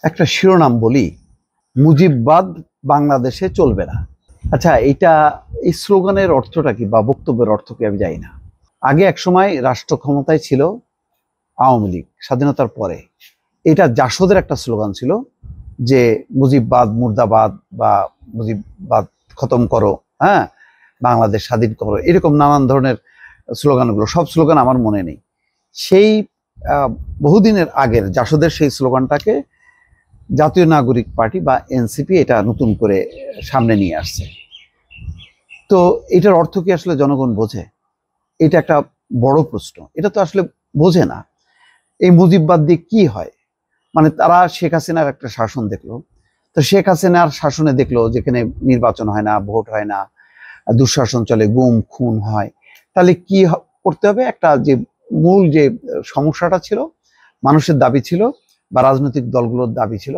একটা শিরোনাম বলি, মুজিববাদ বাংলাদেশে চলবে না। আচ্ছা, এই স্লোগানের অর্থটা কি বা বক্তব্যের অর্থ কি আমি জানি না। আগে এক সময় রাষ্ট্র ক্ষমতায় ছিল আওয়ামী লীগ, স্বাধীনতার পরে এটা জাসদের একটা স্লোগান ছিল যে মুজিববাদ মুর্দাবাদ বা মুজিববাদ খতম করো, হ্যাঁ, বাংলাদেশ স্বাধীন করো, এরকম নানান ধরনের স্লোগানগুলো, সব স্লোগান আমার মনে নেই। সেই বহুদিনের আগের জাসদের সেই স্লোগানটাকে জাতীয় নাগরিক পার্টি বা এনসিপি এটা নতুন করে সামনে নিয়ে আসছে। তো এটার অর্থ কি আসলে জনগণ বোঝে? এটা একটা বড় প্রশ্ন। এটা তো আসলে বোঝে না। এই মুজিববাদ দিয়ে কি হয়? মানে তারা শেখ হাসিনার একটা শাসন দেখলো, তো শেখ হাসিনার শাসনে দেখলো যেখানে নির্বাচন হয় না, ভোট হয় না, দুঃশাসন চলে, গুম খুন হয়, তাহলে কি করতে হবে? একটা যে মূল যে সমস্যাটা ছিল, মানুষের দাবি ছিল বা রাজনৈতিক দলগুলোর দাবি ছিল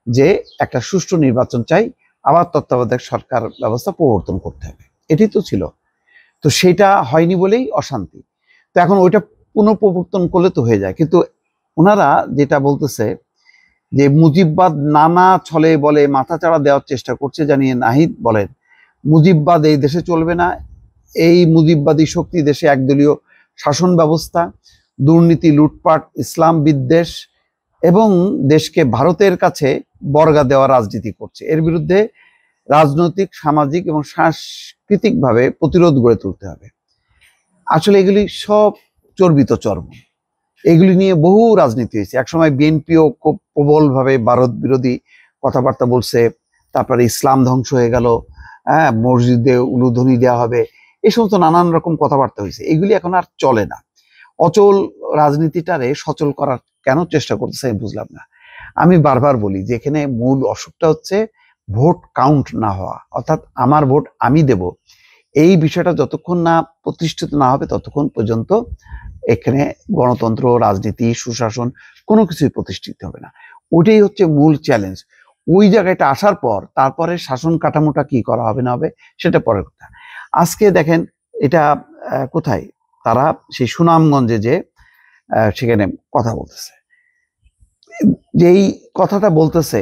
যে একটা সুষ্ঠু নির্বাচন চাই, আবার তত্ত্বাবধায়ক সরকার ব্যবস্থা প্রবর্তন করতে হবে, এটি তো ছিল। তো সেটা হয়নি বলেই অশান্তি। তো এখন ওইটা পুনঃপ্রবর্তন করলে তো হয়ে যায়। কিন্তু ওনারা যেটা বলতেছে যে মুজিববাদ নানা ছলে বলে মাথাচাড়া দেওয়ার চেষ্টা করছে, জানিয়ে নাহিদ বলেন মুজিববাদ এই দেশে চলবে না। এই মুজিববাদী শক্তি দেশে একদলীয় শাসন ব্যবস্থা, দুর্নীতি, লুটপাট, ইসলাম বিদ্বেষ এবং দেশকে ভারতের কাছে বর্গা দেওয়া রাজনীতি করছে। এর বিরুদ্ধে রাজনৈতিক, সামাজিক এবং সাংস্কৃতিকভাবে প্রতিরোধ গড়ে তুলতে হবে। আসলে এগুলি সব চর্বিত চর্ম। এগুলি নিয়ে বহু রাজনীতি হয়েছে। একসময় বিএনপিও খুব প্রবলভাবে ভারত বিরোধী কথাবার্তা বলছে। তারপরে ইসলাম ধ্বংস হয়ে গেল, হ্যাঁ, মসজিদে উলুধ্বনি দেওয়া হবে, এই সমস্ত নানান রকম কথাবার্তা হয়েছে। এগুলি এখন আর চলে না। অচল রাজনীতিটারে সচল করার কেন চেষ্টা করতেছে আমি বুঝলাম না। আমি বারবার বলি যে এখানে মূল অসুখটা হচ্ছে ভোট কাউন্ট না হওয়া, অর্থাৎ আমার ভোট আমি দেব, এই বিষয়টা যতক্ষণ না প্রতিষ্ঠিত না হবে ততক্ষণ পর্যন্ত এখানে গণতন্ত্র, রাজনীতি, সুশাসন কোনো কিছুই প্রতিষ্ঠিত হবে না। ওইটাই হচ্ছে মূল চ্যালেঞ্জ। ওই জায়গাটা আসার পর তারপরে শাসন কাঠামোটা কি করা হবে না হবে সেটা পরের কথা। আজকে দেখেন এটা কোথায়, তারা সেই সুনামগঞ্জে যে সেখানে কথা বলতেছে, যেই কথাটা বলতেছে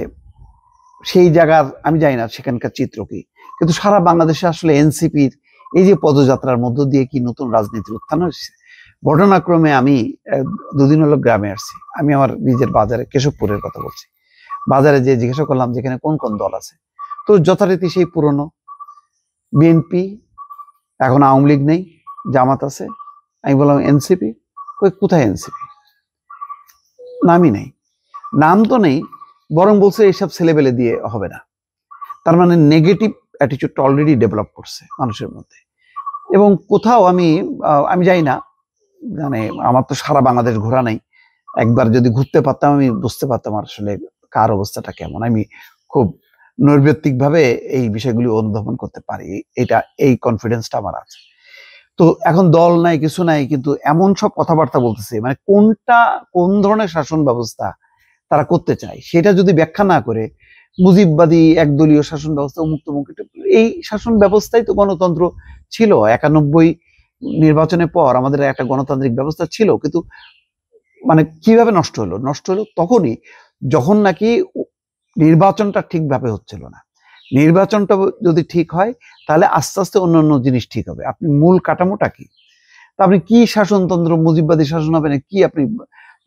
সেই জায়গার আমি জানি না সেখানকার চিত্র কি, কিন্তু সারা বাংলাদেশে আসলে এনসিপির এই যে পদযাত্রার মধ্য দিয়ে কি নতুন রাজনীতির উত্থান হয়েছে। ঘটনাক্রমে আমি দুদিন হলো গ্রামে আসছি। আমি আমার নিজের বাজারে, কেশবপুরের কথা বলছি, বাজারে যে জিজ্ঞাসা করলাম যেখানে কোন কোন দল আছে, তো যথারীতি সেই পুরনো বিএনপি, এখন আওয়ামী লীগ নেই, জামাত আছে। আমি বললাম এনসিপি, কোথায় এনসিপি? নামই নেই। নাম তো নেই, বরং বলছে এইসব ছেলেবেলে দিয়ে হবে না। তার মানে নেগেটিভ অ্যাটিটিউডটা অলরেডি ডেভেলপ করছে মানুষের মধ্যে। এবং কোথাও আমি যাই না, মানে আমার তো সারা বাংলাদেশ ঘোরা নেই। একবার যদি ঘুরতে পারতাম আমি বুঝতে পারতাম আসলে কার অবস্থাটা কেমন। আমি খুব নৈর্ব্যক্তিকভাবে এই বিষয়গুলি অনুধাবন করতে পারি, এটা এই কনফিডেন্সটা আমার আছে। তো এখন দল নাই, কিছু নাই, কিন্তু এমন সব কথাবার্তা বলতেছে, মানে কোন ধরনের শাসন ব্যবস্থা তারা করতে চায় সেটা যদি ব্যাখ্যা না করে মুজিববাদী একদলীয় শাসন ব্যবস্থা, উন্মুক্ত মুক্ত, এই শাসন ব্যবস্থাই তো গণতন্ত্র ছিল। 91 নির্বাচনের পর আমাদের একটা গণতান্ত্রিক ব্যবস্থা ছিল, কিন্তু মানে কিভাবে নষ্ট হলো? নষ্ট হলো তখনই যখন নাকি নির্বাচনটা ঠিকভাবে হচ্ছিল না। নির্বাচনটা যদি ঠিক হয় তাহলে আস্তে আস্তে অন্যান্য জিনিস ঠিক হবে। আপনি মূল কাঠামোটা কি, তা আপনি কি শাসনতন্ত্র, মুজিববাদী শাসন হবে না কি? আপনি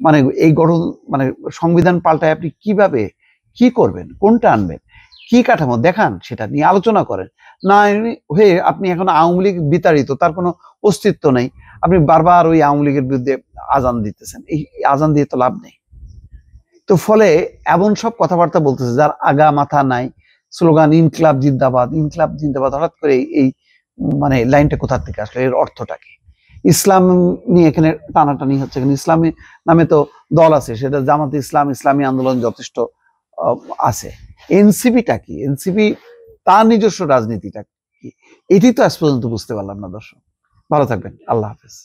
মানে এই গঠন, মানে সংবিধান পাল্টায় আপনি কিভাবে কি করবেন, কোনটা আনবেন, কি কাঠামো দেখান, সেটা নিয়ে আলোচনা করেন। না হয়ে আপনি এখন আওয়ামী লীগ বিতাড়িত, তার কোনো অস্তিত্ব নেই, আপনি বারবার ওই আওয়ামী লীগের বিরুদ্ধে আজান দিতেছেন। এই আজান দিয়ে তো লাভ নেই। তো ফলে এমন সব কথাবার্তা বলতেছে যার আগা মাথা নাই। স্লোগান ইনকিলাব জিন্দাবাদ, ইনকিলাব জিন্দাবাদ, হঠাৎ করে এই মানে লাইনটা কোথা থেকে আসলে? এর অর্থটা কি? ইসলাম নিয়ে এখানে টানাটানি হচ্ছে। এখানে ইসলামী নামে তো দল আছে, সেটা জামাতে ইসলাম, ইসলামী আন্দোলন যথেষ্ট আছে। এনসিপিটা কি? এনসিপি তার নিজস্ব রাজনীতিটা কি? এটি তো আজ পর্যন্ত বুঝতে পারলাম না। দর্শক ভালো থাকবেন, আল্লাহ হাফেজ।